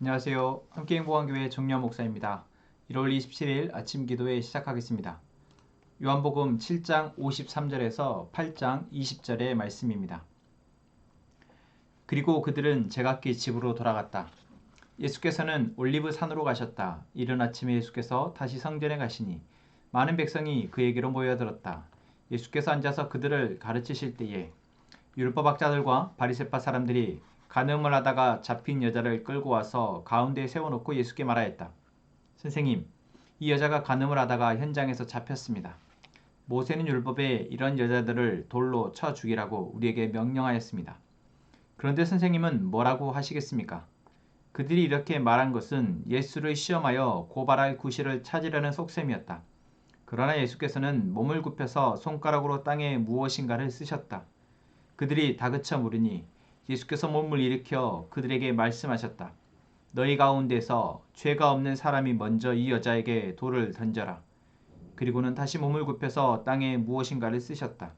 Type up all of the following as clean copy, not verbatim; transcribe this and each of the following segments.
안녕하세요. 함께 행복한 교회 정려 목사입니다. 1월 27일 아침 기도회 시작하겠습니다. 요한복음 7장 53절에서 8장 20절의 말씀입니다. 그리고 그들은 제각기 집으로 돌아갔다. 예수께서는 올리브 산으로 가셨다. 이른 아침에 예수께서 다시 성전에 가시니 많은 백성이 그에게로 모여들었다. 예수께서 앉아서 그들을 가르치실 때에 율법학자들과 바리새파 사람들이 간음을 하다가 잡힌 여자를 끌고 와서 가운데에 세워놓고 예수께 말하였다. 선생님, 이 여자가 간음을 하다가 현장에서 잡혔습니다. 모세는 율법에 이런 여자들을 돌로 쳐 죽이라고 우리에게 명령하였습니다. 그런데 선생님은 뭐라고 하시겠습니까? 그들이 이렇게 말한 것은 예수를 시험하여 고발할 구실을 찾으려는 속셈이었다. 그러나 예수께서는 몸을 굽혀서 손가락으로 땅에 무엇인가를 쓰셨다. 그들이 다그쳐 물으니 예수께서 몸을 일으켜 그들에게 말씀하셨다. 너희 가운데서 죄가 없는 사람이 먼저 이 여자에게 돌을 던져라. 그리고는 다시 몸을 굽혀서 땅에 무엇인가를 쓰셨다.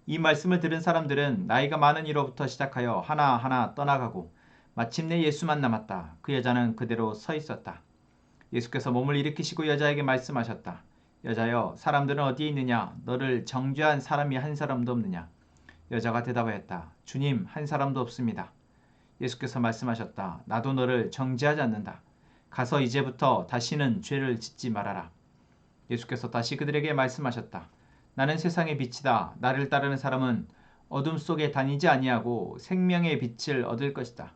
이 말씀을 들은 사람들은 나이가 많은 이로부터 시작하여 하나하나 떠나가고 마침내 예수만 남았다. 그 여자는 그대로 서 있었다. 예수께서 몸을 일으키시고 여자에게 말씀하셨다. 여자여, 사람들은 어디에 있느냐? 너를 정죄한 사람이 한 사람도 없느냐? 여자가 대답하였다. 주님, 한 사람도 없습니다. 예수께서 말씀하셨다. 나도 너를 정죄하지 않는다. 가서 이제부터 다시는 죄를 짓지 말아라. 예수께서 다시 그들에게 말씀하셨다. 나는 세상의 빛이다. 나를 따르는 사람은 어둠 속에 다니지 아니하고 생명의 빛을 얻을 것이다.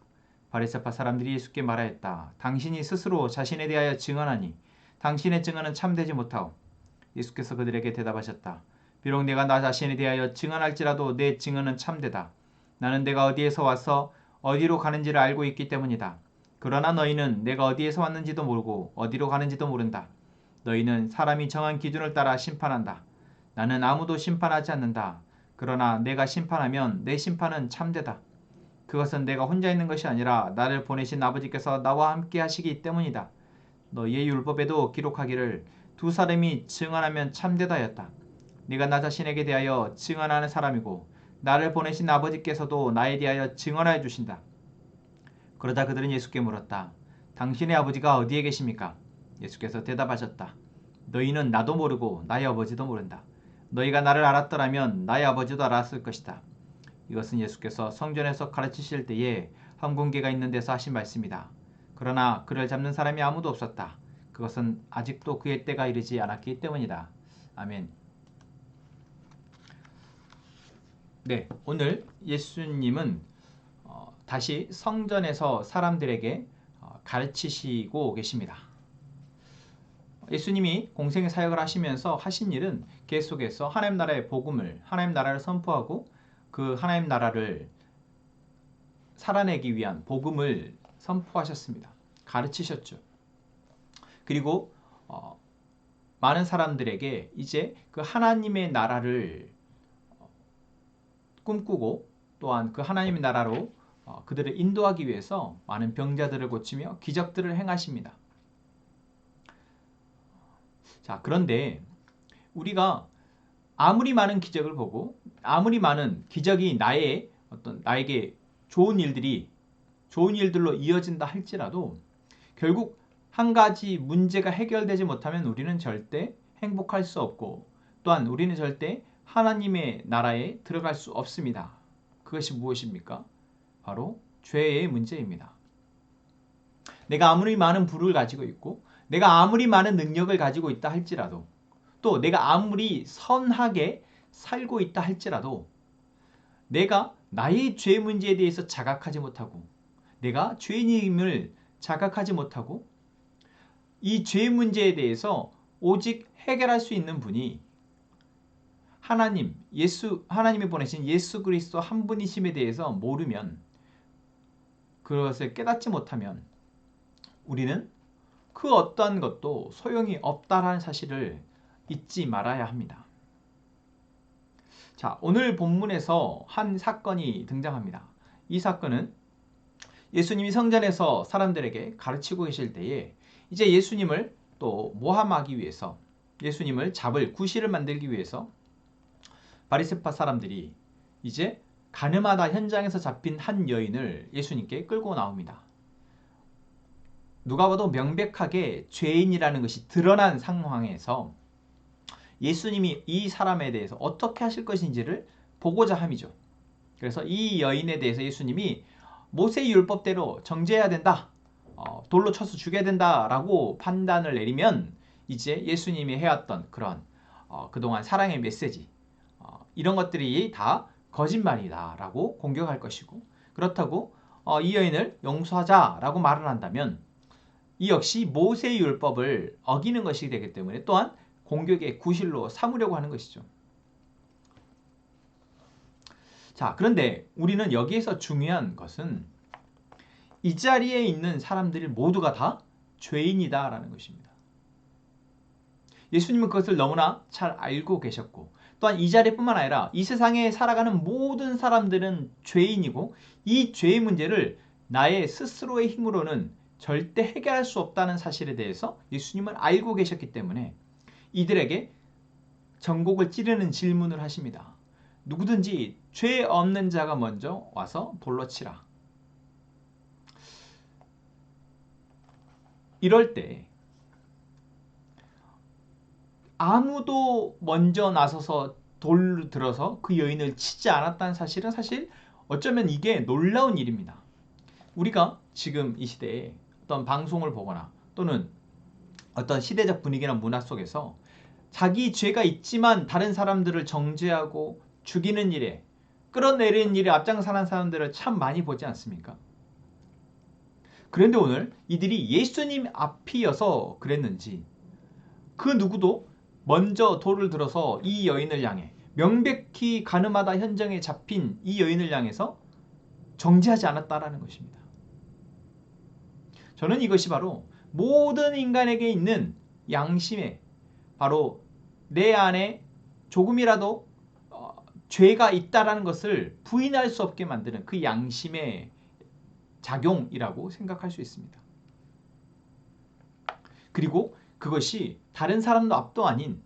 바리새파 사람들이 예수께 말하였다. 당신이 스스로 자신에 대하여 증언하니 당신의 증언은 참되지 못하오. 예수께서 그들에게 대답하셨다. 비록 내가 나 자신에 대하여 증언할지라도 내 증언은 참되다. 나는 내가 어디에서 와서 어디로 가는지를 알고 있기 때문이다. 그러나 너희는 내가 어디에서 왔는지도 모르고 어디로 가는지도 모른다. 너희는 사람이 정한 기준을 따라 심판한다. 나는 아무도 심판하지 않는다. 그러나 내가 심판하면 내 심판은 참되다. 그것은 내가 혼자 있는 것이 아니라 나를 보내신 아버지께서 나와 함께 하시기 때문이다. 너희의 율법에도 기록하기를 두 사람이 증언하면 참되다였다. 네가 나 자신에게 대하여 증언하는 사람이고 나를 보내신 아버지께서도 나에 대하여 증언하여 주신다. 그러자 그들은 예수께 물었다. 당신의 아버지가 어디에 계십니까? 예수께서 대답하셨다. 너희는 나도 모르고 나의 아버지도 모른다. 너희가 나를 알았더라면 나의 아버지도 알았을 것이다. 이것은 예수께서 성전에서 가르치실 때에 황금궤가 있는 데서 하신 말씀이다. 그러나 그를 잡는 사람이 아무도 없었다. 그것은 아직도 그의 때가 이르지 않았기 때문이다. 아멘. 네, 오늘 예수님은 다시 성전에서 사람들에게 가르치시고 계십니다. 예수님이 공생의 사역을 하시면서 하신 일은 계속해서 하나님 나라의 복음을, 하나님 나라를 선포하고 그 하나님 나라를 살아내기 위한 복음을 선포하셨습니다. 가르치셨죠. 그리고 많은 사람들에게 이제 그 하나님의 나라를 꿈꾸고 또한 그 하나님의 나라로 그들을 인도하기 위해서 많은 병자들을 고치며 기적들을 행하십니다. 자, 그런데 우리가 아무리 많은 기적을 보고 아무리 많은 기적이 나에게 좋은 일들로 이어진다 할지라도 결국 한 가지 문제가 해결되지 못하면 우리는 절대 행복할 수 없고 또한 우리는 절대 하나님의 나라에 들어갈 수 없습니다. 그것이 무엇입니까? 바로 죄의 문제입니다. 내가 아무리 많은 부를 가지고 있고 내가 아무리 많은 능력을 가지고 있다 할지라도 또 내가 아무리 선하게 살고 있다 할지라도 내가 나의 죄 문제에 대해서 자각하지 못하고 내가 죄인임을 자각하지 못하고 이 죄 문제에 대해서 오직 해결할 수 있는 분이 하나님이 보내신 예수 그리스도 한 분이심에 대해서 모르면 그것을 깨닫지 못하면 우리는 그 어떠한 것도 소용이 없다라는 사실을 잊지 말아야 합니다. 자, 오늘 본문에서 한 사건이 등장합니다. 이 사건은 예수님이 성전에서 사람들에게 가르치고 계실 때에 이제 예수님을 또 모함하기 위해서 예수님을 잡을 구실을 만들기 위해서 바리새파 사람들이 이제 가늠하다 현장에서 잡힌 한 여인을 예수님께 끌고 나옵니다. 누가 봐도 명백하게 죄인이라는 것이 드러난 상황에서 예수님이 이 사람에 대해서 어떻게 하실 것인지를 보고자 함이죠. 그래서 이 여인에 대해서 예수님이 모세의 율법대로 정죄해야 된다. 돌로 쳐서 죽여야 된다라고 판단을 내리면 이제 예수님이 해왔던 그런 그동안 사랑의 메시지 이런 것들이 다 거짓말이다라고 공격할 것이고, 그렇다고 이 여인을 용서하자라고 말을 한다면 이 역시 모세의 율법을 어기는 것이 되기 때문에 또한 공격의 구실로 삼으려고 하는 것이죠. 자, 그런데 우리는 여기에서 중요한 것은 이 자리에 있는 사람들이 모두가 다 죄인이다라는 것입니다. 예수님은 그것을 너무나 잘 알고 계셨고, 또한 이 자리뿐만 아니라 이 세상에 살아가는 모든 사람들은 죄인이고, 이 죄의 문제를 나의 스스로의 힘으로는 절대 해결할 수 없다는 사실에 대해서 예수님은 알고 계셨기 때문에 이들에게 전곡을 찌르는 질문을 하십니다. 누구든지 죄 없는 자가 먼저 와서 돌로 치라. 이럴 때 아무도 먼저 나서서 돌을 들어서 그 여인을 치지 않았다는 사실은 사실 어쩌면 이게 놀라운 일입니다. 우리가 지금 이 시대에 어떤 방송을 보거나 또는 어떤 시대적 분위기나 문화 속에서 자기 죄가 있지만 다른 사람들을 정죄하고 죽이는 일에, 끌어내리는 일에 앞장서는 사람들을 참 많이 보지 않습니까? 그런데 오늘 이들이 예수님 앞이어서 그랬는지 그 누구도 먼저 돌을 들어서 이 여인을 향해, 명백히 가늠하다 현장에 잡힌 이 여인을 향해서 정죄하지 않았다라는 것입니다. 저는 이것이 바로 모든 인간에게 있는 양심에, 바로 내 안에 조금이라도 죄가 있다라는 것을 부인할 수 없게 만드는 그 양심의 작용이라고 생각할 수 있습니다. 그리고 그것이 다른 사람도 앞도 아닌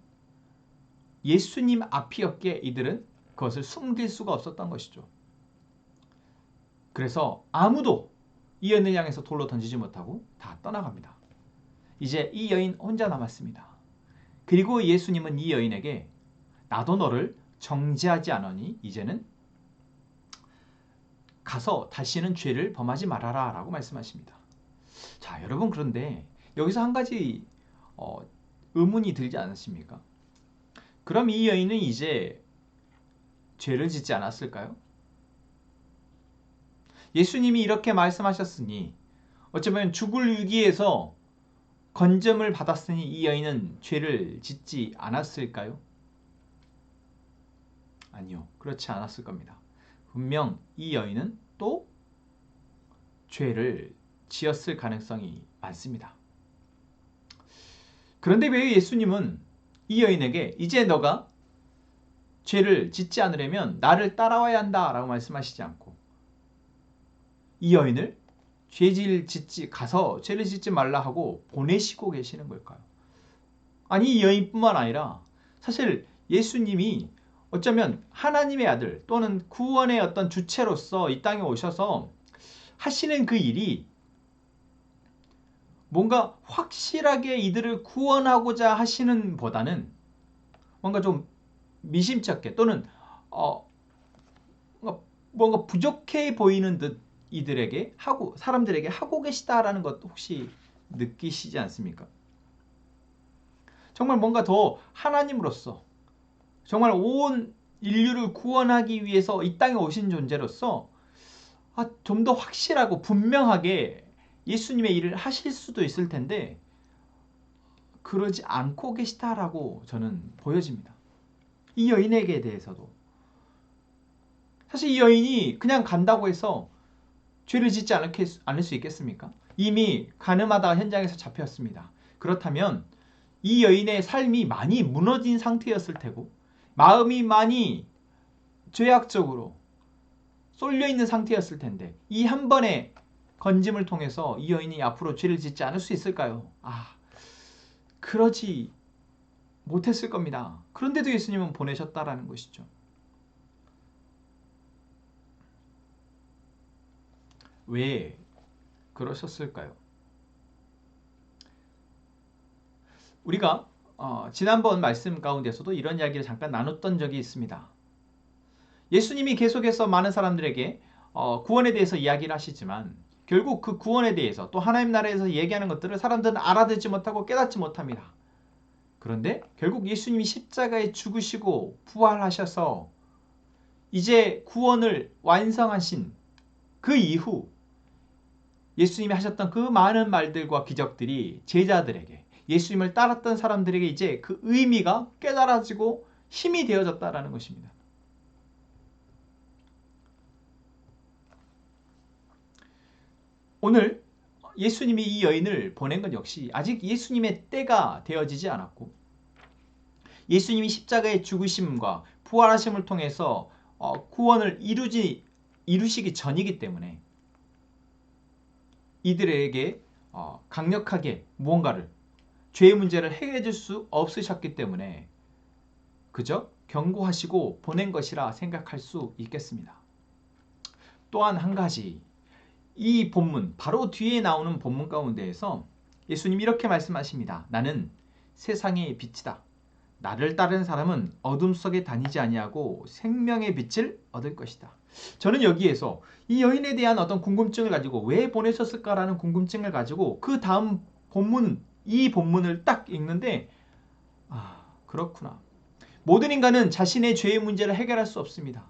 예수님 앞이었기에 이들은 그것을 숨길 수가 없었던 것이죠. 그래서 아무도 이 여인을 향해서 돌로 던지지 못하고 다 떠나갑니다. 이제 이 여인 혼자 남았습니다. 그리고 예수님은 이 여인에게 나도 너를 정죄하지 않으니 이제는 가서 다시는 죄를 범하지 말아라 라고 말씀하십니다. 자, 여러분, 그런데 여기서 한 가지 의문이 들지 않으십니까? 그럼 이 여인은 이제 죄를 짓지 않았을까요? 예수님이 이렇게 말씀하셨으니, 어쩌면 죽을 위기에서 건점을 받았으니 이 여인은 죄를 짓지 않았을까요? 아니요, 그렇지 않았을 겁니다. 분명 이 여인은 또 죄를 지었을 가능성이 많습니다. 그런데 왜 예수님은 이 여인에게 이제 너가 죄를 짓지 않으려면 나를 따라와야 한다 라고 말씀하시지 않고 이 여인을 가서 죄를 짓지 말라 하고 보내시고 계시는 걸까요? 아니, 이 여인뿐만 아니라 사실 예수님이 어쩌면 하나님의 아들 또는 구원의 어떤 주체로서 이 땅에 오셔서 하시는 그 일이 뭔가 확실하게 이들을 구원하고자 하시는 보다는 뭔가 좀 미심쩍게 또는 뭔가 부족해 보이는 듯 사람들에게 하고 계시다라는 것 혹시 느끼시지 않습니까? 정말 뭔가 더 하나님으로서 정말 온 인류를 구원하기 위해서 이 땅에 오신 존재로서 좀 더 확실하고 분명하게 예수님의 일을 하실 수도 있을 텐데 그러지 않고 계시다라고 저는 보여집니다. 이 여인에게 대해서도 사실 이 여인이 그냥 간다고 해서 죄를 짓지 않을 수 있겠습니까? 이미 가늠하다 현장에서 잡혔습니다. 그렇다면 이 여인의 삶이 많이 무너진 상태였을 테고 마음이 많이 죄악적으로 쏠려있는 상태였을 텐데 이 한 번의 건짐을 통해서 이 여인이 앞으로 죄를 짓지 않을 수 있을까요? 그러지 못했을 겁니다. 그런데도 예수님은 보내셨다라는 것이죠. 왜 그러셨을까요? 우리가 지난번 말씀 가운데서도 이런 이야기를 잠깐 나눴던 적이 있습니다. 예수님이 계속해서 많은 사람들에게 구원에 대해서 이야기를 하시지만 결국 그 구원에 대해서 또 하나님 나라에서 얘기하는 것들을 사람들은 알아듣지 못하고 깨닫지 못합니다. 그런데 결국 예수님이 십자가에 죽으시고 부활하셔서 이제 구원을 완성하신 그 이후 예수님이 하셨던 그 많은 말들과 기적들이 제자들에게, 예수님을 따랐던 사람들에게 이제 그 의미가 깨달아지고 힘이 되어졌다라는 것입니다. 오늘 예수님이 이 여인을 보낸 건 역시 아직 예수님의 때가 되어지지 않았고, 예수님이 십자가의 죽으심과 부활하심을 통해서 구원을 이루시기 전이기 때문에 이들에게 강력하게 무언가를, 죄의 문제를 해결해 줄 수 없으셨기 때문에 그저 경고하시고 보낸 것이라 생각할 수 있겠습니다. 또한 한 가지, 이 본문 바로 뒤에 나오는 본문 가운데에서 예수님이 이렇게 말씀하십니다. 나는 세상의 빛이다. 나를 따르는 사람은 어둠 속에 다니지 아니하고 생명의 빛을 얻을 것이다. 저는 여기에서 이 여인에 대한 어떤 궁금증을 가지고 왜 보내셨을까라는 궁금증을 가지고 그 다음 본문, 이 본문을 딱 읽는데 그렇구나. 모든 인간은 자신의 죄의 문제를 해결할 수 없습니다.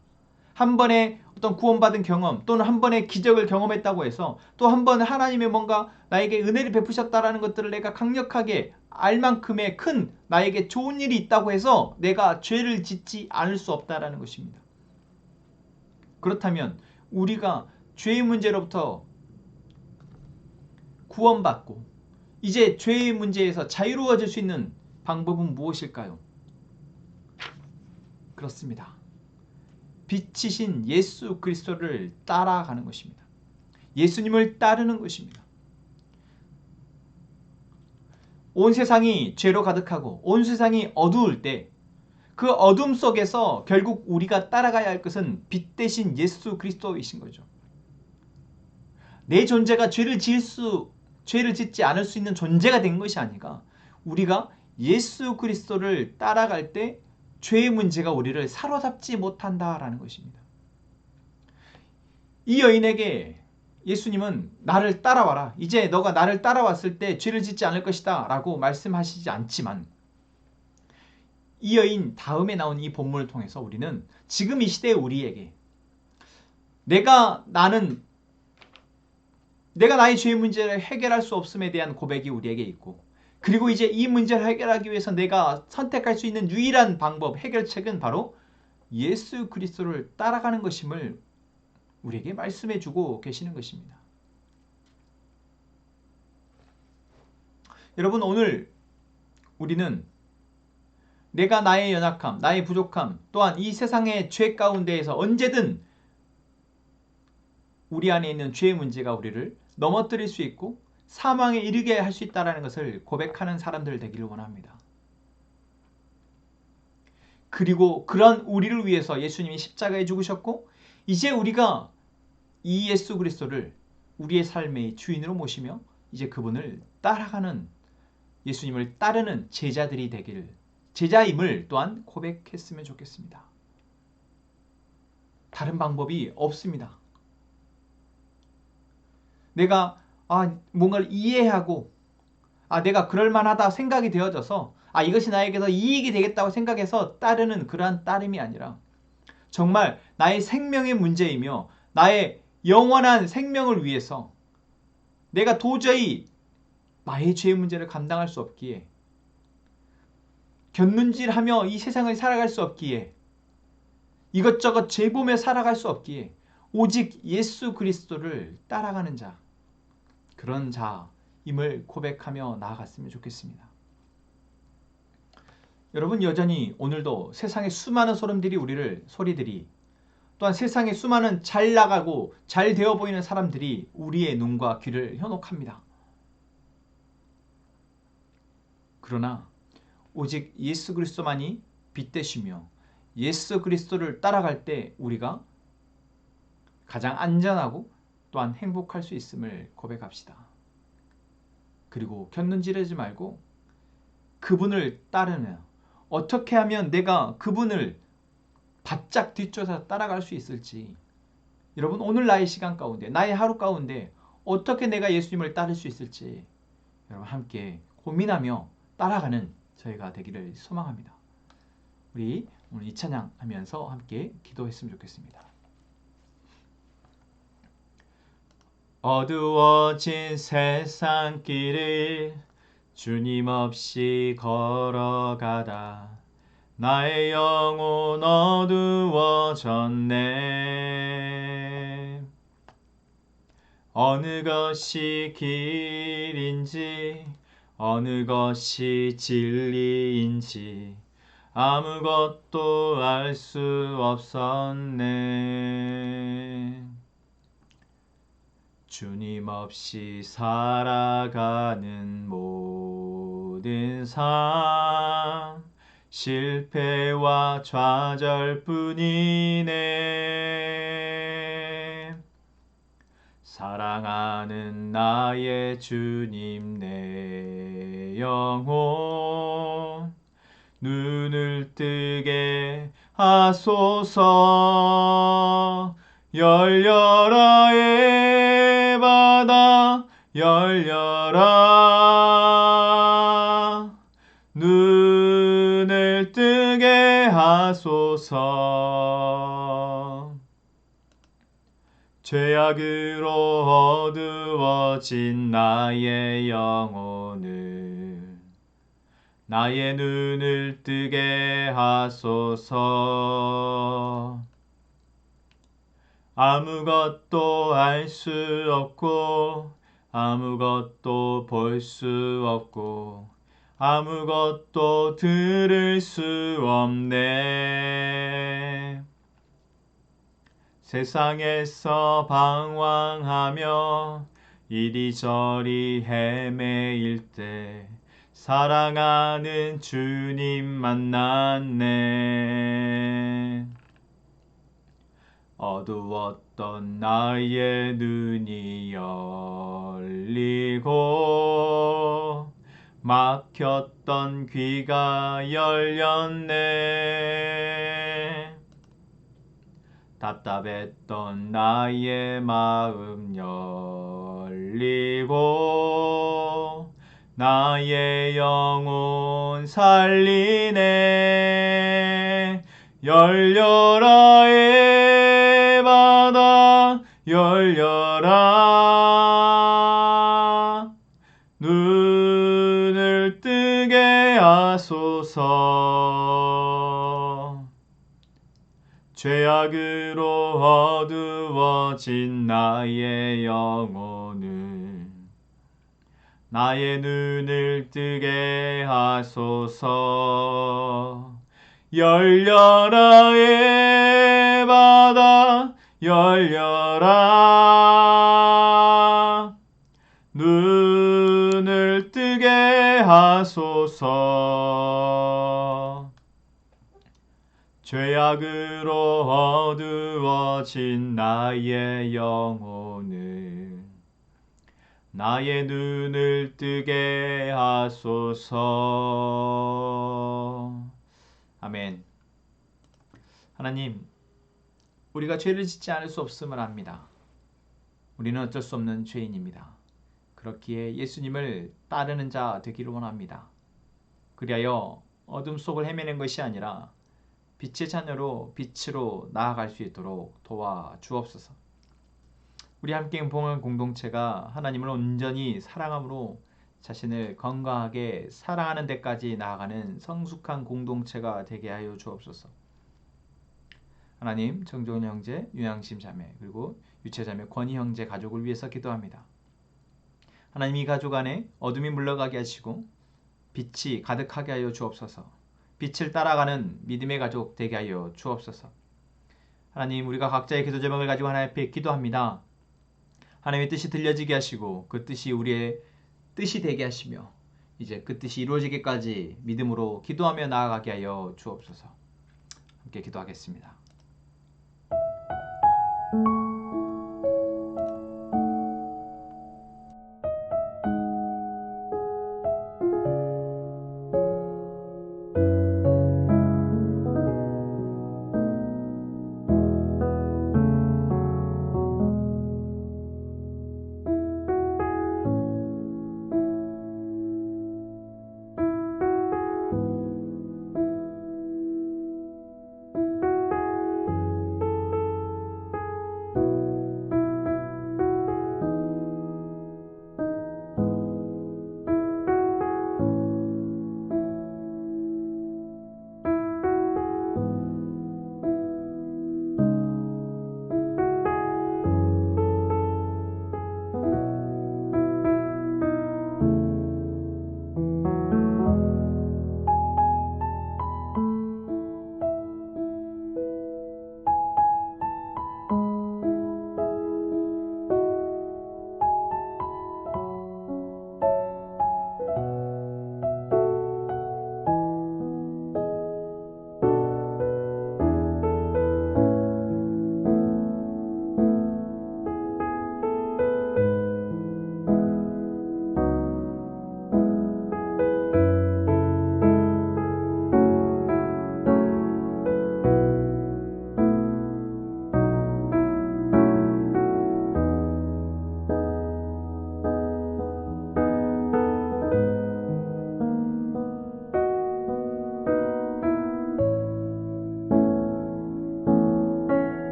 한 번의 어떤 구원받은 경험 또는 한 번의 기적을 경험했다고 해서 또 한 번 하나님의 뭔가 나에게 은혜를 베푸셨다라는 것들을 내가 강력하게 알 만큼의 큰 나에게 좋은 일이 있다고 해서 내가 죄를 짓지 않을 수 없다라는 것입니다. 그렇다면 우리가 죄의 문제로부터 구원받고 이제 죄의 문제에서 자유로워질 수 있는 방법은 무엇일까요? 그렇습니다. 빛이신 예수 그리스도를 따라가는 것입니다. 예수님을 따르는 것입니다. 온 세상이 죄로 가득하고 온 세상이 어두울 때 그 어둠 속에서 결국 우리가 따라가야 할 것은 빛 대신 예수 그리스도이신 거죠. 내 존재가 죄를 짓지 않을 수 있는 존재가 된 것이 아니라 우리가 예수 그리스도를 따라갈 때 죄의 문제가 우리를 사로잡지 못한다라는 것입니다. 이 여인에게 예수님은 나를 따라와라. 이제 너가 나를 따라왔을 때 죄를 짓지 않을 것이다 라고 말씀하시지 않지만 이 여인 다음에 나온 이 본문을 통해서 우리는 지금 이 시대의 우리에게 내가 나의 죄의 문제를 해결할 수 없음에 대한 고백이 우리에게 있고, 그리고 이제 이 문제를 해결하기 위해서 내가 선택할 수 있는 유일한 방법, 해결책은 바로 예수 그리스도를 따라가는 것임을 우리에게 말씀해 주고 계시는 것입니다. 여러분, 오늘 우리는 내가 나의 연약함, 나의 부족함, 또한 이 세상의 죄 가운데에서 언제든 우리 안에 있는 죄의 문제가 우리를 넘어뜨릴 수 있고 사망에 이르게 할 수 있다는 것을 고백하는 사람들 되기를 원합니다. 그리고 그런 우리를 위해서 예수님이 십자가에 죽으셨고 이제 우리가 이 예수 그리스도를 우리의 삶의 주인으로 모시며 이제 그분을 따라가는, 예수님을 따르는 제자들이 제자임을 또한 고백했으면 좋겠습니다. 다른 방법이 없습니다. 내가 뭔가를 이해하고 내가 그럴만하다 생각이 되어져서 이것이 나에게서 이익이 되겠다고 생각해서 따르는 그러한 따름이 아니라 정말 나의 생명의 문제이며 나의 영원한 생명을 위해서 내가 도저히 나의 죄의 문제를 감당할 수 없기에, 곁눈질하며 이 세상을 살아갈 수 없기에, 이것저것 죄보며 살아갈 수 없기에 오직 예수 그리스도를 따라가는 자, 그런 자임을 고백하며 나아갔으면 좋겠습니다. 여러분, 여전히 오늘도 세상의 수많은 소리들이 또한 세상의 수많은 잘 나가고 잘 되어 보이는 사람들이 우리의 눈과 귀를 현혹합니다. 그러나 오직 예수 그리스도만이 빛되시며 예수 그리스도를 따라갈 때 우리가 가장 안전하고 또한 행복할 수 있음을 고백합시다. 그리고 곁눈질하지 말고 그분을 따르는, 어떻게 하면 내가 그분을 바짝 뒤쫓아 따라갈 수 있을지, 여러분 오늘 나의 시간 가운데, 나의 하루 가운데 어떻게 내가 예수님을 따를 수 있을지 여러분 함께 고민하며 따라가는 저희가 되기를 소망합니다. 우리 오늘 이 찬양 하면서 함께 기도했으면 좋겠습니다. 어두워진 세상길을 주님 없이 걸어가다 나의 영혼 어두워졌네. 어느 것이 길인지 어느 것이 진리인지 아무것도 알 수 없었네. 주님 없이 살아가는 모든 삶 실패와 좌절뿐이네. 사랑하는 나의 주님 내 영혼 눈을 뜨게 하소서. 열려라 의 바다 열려라 눈을 뜨게 하소서. 죄악으로 어두워진 나의 영혼을 나의 눈을 뜨게 하소서. 아무것도 알 수 없고 아무것도 볼 수 없고 아무것도 들을 수 없네. 세상에서 방황하며 이리저리 헤매일 때 사랑하는 주님 만났네. 어두웠던 나의 눈이 열리고 막혔던 귀가 열렸네. 답답했던 나의 마음 열리고 나의 영혼 살리네. 열려라 의 바다 열려라 눈을 뜨게 하소서. 죄악으로 어두워진 나의 영혼을 나의 눈을 뜨게 하소서. 열려라 의 바다 열려라 눈을 뜨게 하소서. 죄악으로 어두워진 나의 영혼을 나의 눈을 뜨게 하소서. 아멘. 하나님, 우리가 죄를 짓지 않을 수 없음을 압니다. 우리는 어쩔 수 없는 죄인입니다. 그렇기에 예수님을 따르는 자 되기를 원합니다. 그리하여 어둠 속을 헤매는 것이 아니라 빛의 자녀로 빛으로 나아갈 수 있도록 도와주옵소서. 우리 함께 봉헌 공동체가 하나님을 온전히 사랑함으로 자신을 건강하게 사랑하는 데까지 나아가는 성숙한 공동체가 되게 하여 주옵소서. 하나님, 정종훈 형제, 유양심 자매, 그리고 유채 자매, 권희 형제 가족을 위해서 기도합니다. 하나님, 이 가족 안에 어둠이 물러가게 하시고 빛이 가득하게 하여 주옵소서. 빛을 따라가는 믿음의 가족 되게 하여 주옵소서. 하나님, 우리가 각자의 기도 제목을 가지고 하나님 앞에 기도합니다. 하나님의 뜻이 들려지게 하시고 그 뜻이 우리의 뜻이 되게 하시며 이제 그 뜻이 이루어지기까지 믿음으로 기도하며 나아가게 하여 주옵소서. 함께 기도하겠습니다.